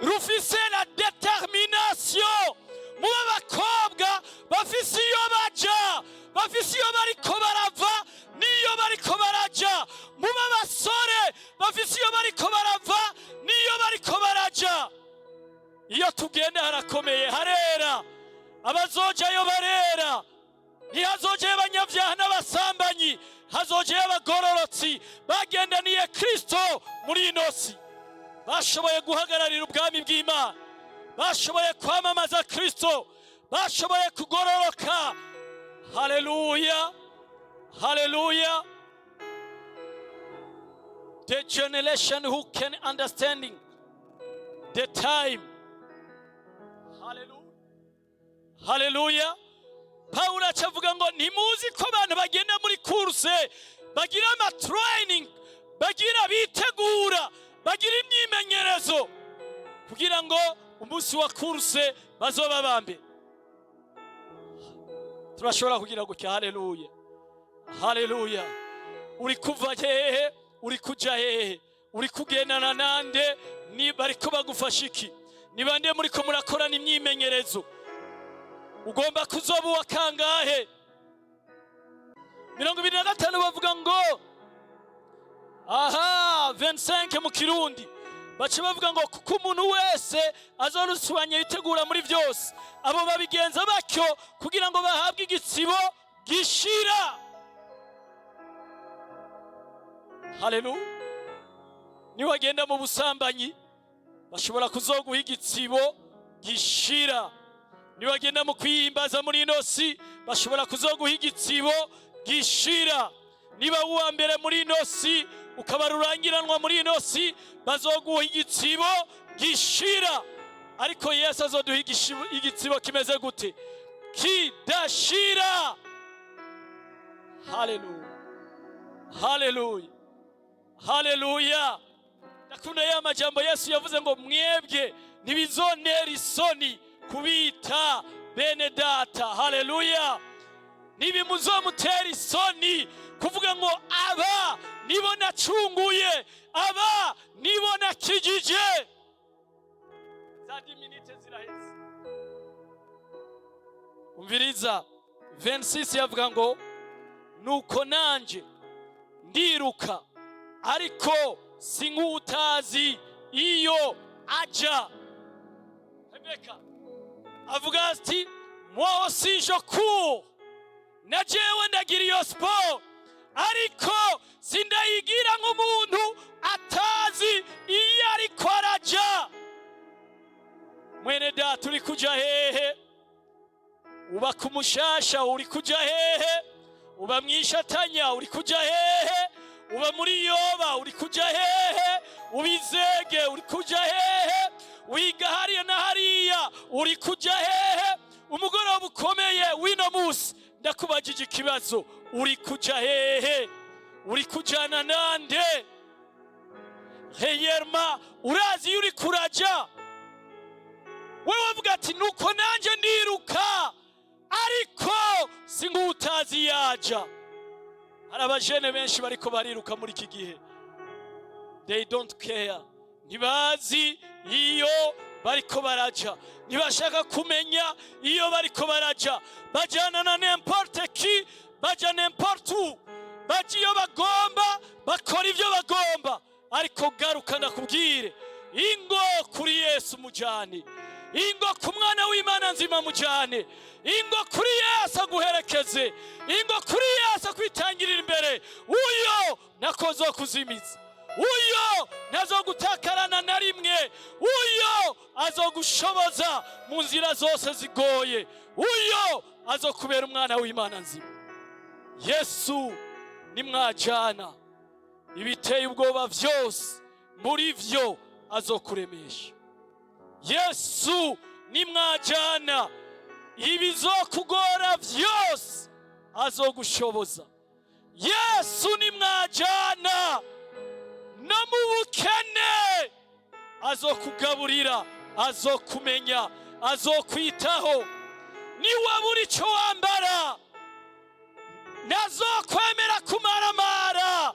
rufise la determination, mube abakobwa bafise iyo baja, bafise iyo bariko barava niyo bariko baraja, mube abasore bafise iyo bariko barava niyo bariko baraja. Iyo tugenda harakomeye, harera, abazojayo barera, ntihazojayo abanyabyaha n'abasambanyi, hazojayo abagororotsi bagendaniye Kristo muri ino si, bashoboye guhagararira ubwami bw'Imana, bashoboye kwamamaza Kristo, bashoboye kugororoka. Haleluya, haleluya. The generation who can understanding the time. Haleluya, haleluya. Paulo acavuga ngo ntimuzi ko abantu bagenda muri kurse bagira training, bagira bitegura, bagira imyimenyerezo kugira ngo umunsi wa kurse bazoba bambe. Turashobora kugira gutya. Haleluya, haleluya. Uri kuva hehe? Uri kuja hehe? Uri kugendana nande? Ni bariko bagufasha iki? Ni bande muriko murakorana imyimenyerezo? Ugomba kuzoba uwa kangahe? 25 bavuga ngo aha 25 mu Kirundi baca bavuga ngo kuko umuntu wese azorusubanye yitegura muri byose, abo babigenza batyo kugira ngo bahabwe igitsibo gishira. Haleluya. Niwagenda mu busambanyi bashobora kuzoguha igitsibo gishira. Niwagenda mu kwiyimbaza muri ino si bashobora kuzoguha igitsibo gishira. Niba uwa mbere muri ino si ukaba rurangiranwa muri ino si bazoguha igitsibo gishira. Ariko Yesu azoduha igitsibo kimeze gute? Kidashira. Haleluya, haleluya, haleluya. Nakunda ya majambo Yesu yavuze ngo mwebwe ntibizonera isoni kubita bene data. Haleluya. Ntibimuzomutera isoni kuvuga ngo aba nibo nacunguye, aba nibo nakijije. Za 10 minutes ziraheze. Umviriza 26 yavuga ngo nuko nanje ndiruka ariko sinkutazi iyo aja. Rebeka avuga ati moi aussi je cours, na jewe ndagira iyo sport ariko sindayigira nk'umuntu atazi iyo ariko araja. Mwene data uri kuja hehe? Uba kumushasha uri kuja hehe? Uba mwishatanya uri kuja hehe? Uba muri Yoba uri kuja hehe? Ubizege uri kuja hehe? Wiga hariya na hariya uri kuja hehe? Umugoroba ukomeye wino musi ndakubajije ikibazo, uri kuja hehe? Uri kujana nande? Heyerma urazi uri kuraja? Wewe uvuga ati nuko nanje ndiruka ariko sinkutazi yaja. Hari abajene benshi bariko bariruka muri iki gihe, they don't care, ntibazi iyo bariko baraja, ntibashaka kumenya iyo bariko baraja. Bajana na n'importe qui, baja n'importe où, baji iyo bagomba, bakora ivyo bagomba. Ariko garuka ndakubwire, ingo kuri Yesu mujane, ingo ku mwana w'Imana nzima mujane, ingo kuri Yesu aguherekeze, ingo kuri Yesu kwitangirira imbere. Uyo nakozo kuzimiza, uyo nazogutakarana na rimwe, uyo azogushoboza mu nzira zose zigoye, uyo azokubera umwana w'Imana nzima. Yesu nimwajana ibiteye ubwoba vyose muri vyo azokuremesha. Yesu nimwajana ibizokugora vyose azogushoboza. Yesu nimwajana no mu bukene azokugaburira, azokumenya, azokwitaho. Niwabura ico wambara nazokwemera kumaramara.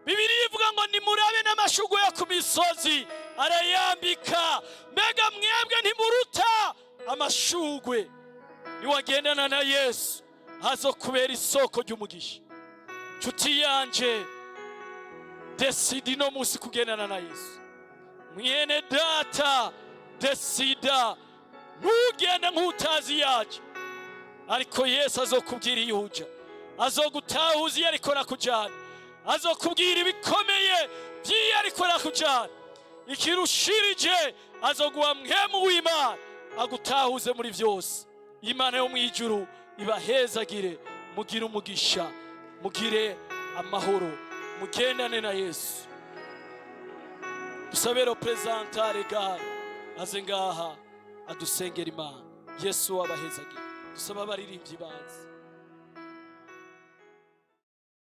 Bibiliya ivuga ngo nimurabe n'amashugwe yo ku misozi arayambika, mbega mwebwe ntimuruta amashugwe? Niwagendana na Yesu azokubera isoko ry'umugisha. Nshuti yanje, desidi no musi kugendana na Yesu. Mwene data, desida ntugende nk'utazi yaje, ariko Yesu azokubwira iyo uja, azogutahuza iyo ariko arakujana, azokubwira ibikomeye by'iyo ariko arakujana. Ikirushirije azoguha mpwemu w'Imana agutahuze muri byose. Imana yo mwijuru ibahezagire, mugire umugisha, mugire amahoro, mugendane na Yesu. Dusabe representare gare aze ngaha adusengera Imana. Yesu wabahezagire. Dusaba abaririmbyi bazi.